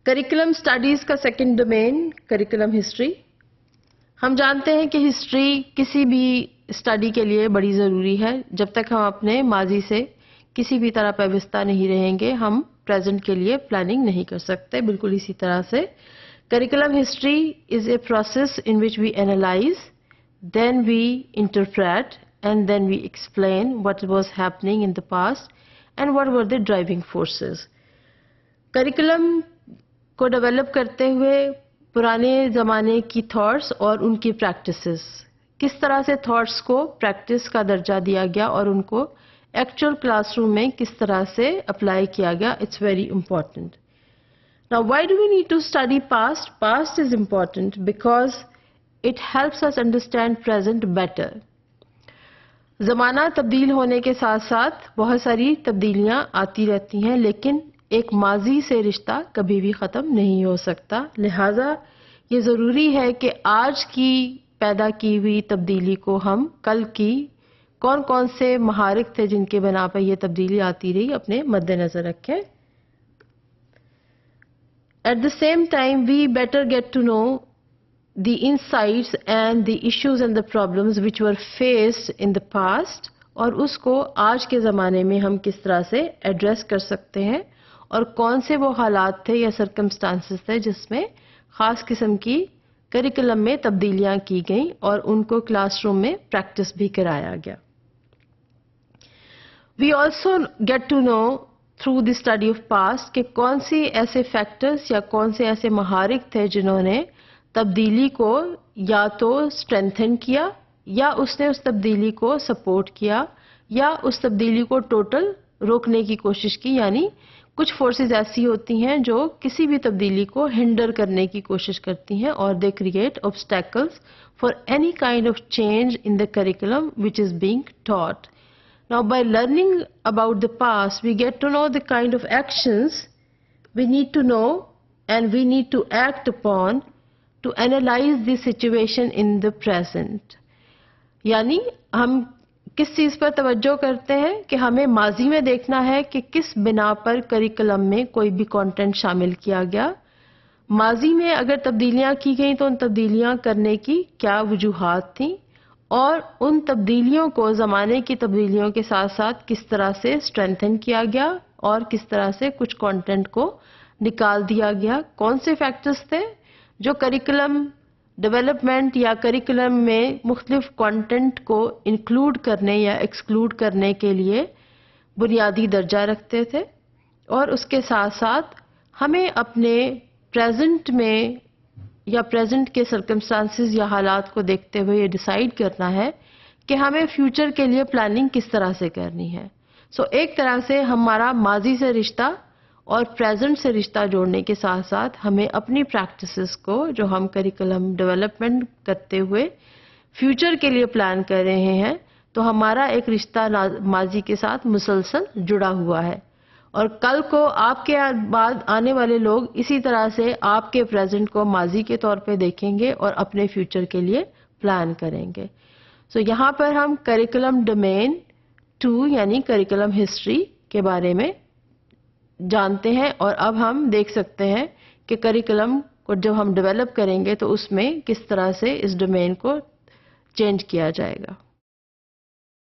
Curriculum studies کا second domain curriculum history. ہم جانتے ہیں کہ ہسٹری کسی بھی اسٹڈی کے لیے بڑی ضروری ہے. جب تک ہم اپنے ماضی سے کسی بھی طرح پیوستہ نہیں رہیں گے ہم پریزنٹ کے لیے پلاننگ نہیں کر سکتے. بالکل اسی طرح سے curriculum history is a process in which we analyse, then we interpret and then we explain what was happening in the past and what were the driving forces. Curriculum کو ڈیولپ کرتے ہوئے پرانے زمانے کی تھاٹس اور ان کی practices, کس طرح سے تھاٹس کو پریکٹس کا درجہ دیا گیا اور ان کو ایکچوئل کلاس روم میں کس طرح سے اپلائی کیا گیا. It's very important. Now, why do we need to study past? Past is important because it helps us understand present better. زمانہ تبدیل ہونے کے ساتھ ساتھ بہت ساری تبدیلیاں آتی رہتی ہیں, لیکن ایک ماضی سے رشتہ کبھی بھی ختم نہیں ہو سکتا. لہٰذا یہ ضروری ہے کہ آج کی پیدا کی ہوئی تبدیلی کو ہم کل کی کون کون سے محارک تھے جن کے بنا پر یہ تبدیلی آتی رہی اپنے مد نظر رکھیں. At the same time, we better get to know the insights and the issues and the problems which were faced in the past, اور اس کو آج کے زمانے میں ہم کس طرح سے ایڈریس کر سکتے ہیں اور کون سے وہ حالات تھے یا سرکمسٹانسز تھے جس میں خاص قسم کی کریکولم میں تبدیلیاں کی گئیں اور ان کو کلاس روم میں پریکٹس بھی کرایا گیا. We also get to know through the study of past کہ کون سی ایسے فیکٹرز یا کون سے ایسے محارک تھے جنہوں نے تبدیلی کو یا تو اسٹرینتھن کیا یا اس نے اس تبدیلی کو سپورٹ کیا یا اس تبدیلی کو ٹوٹل روکنے کی کوشش کی. یعنی کچھ فورسز ایسی ہوتی ہیں جو کسی بھی تبدیلی کو ہنڈر کرنے کی کوشش کرتی ہیں اور they create obstacles for any kind of change in the curriculum which is being taught. Now, by learning about the past, we get to know the kind of actions we need to know and we need to act upon to analyze the situation in the present. یعنی ہم کس چیز پر توجہ کرتے ہیں کہ ہمیں ماضی میں دیکھنا ہے کہ کس بنا پر کریکولم میں کوئی بھی کانٹینٹ شامل کیا گیا. ماضی میں اگر تبدیلیاں کی گئیں تو ان تبدیلیاں کرنے کی کیا وجوہات تھیں اور ان تبدیلیوں کو زمانے کی تبدیلیوں کے ساتھ ساتھ کس طرح سے اسٹرینتھن کیا گیا اور کس طرح سے کچھ کانٹینٹ کو نکال دیا گیا. کون سے فیکٹرز تھے جو کریکولم ڈیولپمنٹ یا کریکولم میں مختلف کانٹینٹ کو انکلوڈ کرنے یا ایکسکلوڈ کرنے کے لیے بنیادی درجہ رکھتے تھے, اور اس کے ساتھ ساتھ ہمیں اپنے پریزنٹ میں یا پریزنٹ کے سرکمسٹانسز یا حالات کو دیکھتے ہوئے یہ ڈیسائیڈ کرنا ہے کہ ہمیں فیوچر کے لیے پلاننگ کس طرح سے کرنی ہے. سو ایک طرح سے ہمارا ماضی سے رشتہ اور پریزنٹ سے رشتہ جوڑنے کے ساتھ ساتھ ہمیں اپنی پریکٹسز کو جو ہم کریکولم ڈیولپمنٹ کرتے ہوئے فیوچر کے لیے پلان کر رہے ہیں تو ہمارا ایک رشتہ ماضی کے ساتھ مسلسل جڑا ہوا ہے, اور کل کو آپ کے بعد آنے والے لوگ اسی طرح سے آپ کے پریزنٹ کو ماضی کے طور پہ دیکھیں گے اور اپنے فیوچر کے لیے پلان کریں گے. سو یہاں پر ہم کریکولم ڈومین 2 یعنی کریکولم ہسٹری کے بارے میں جانتے ہیں, اور اب ہم دیکھ سکتے ہیں کہ کریکولم کو جب ہم ڈیولپ کریں گے تو اس میں کس طرح سے اس ڈومین کو چینج کیا جائے گا.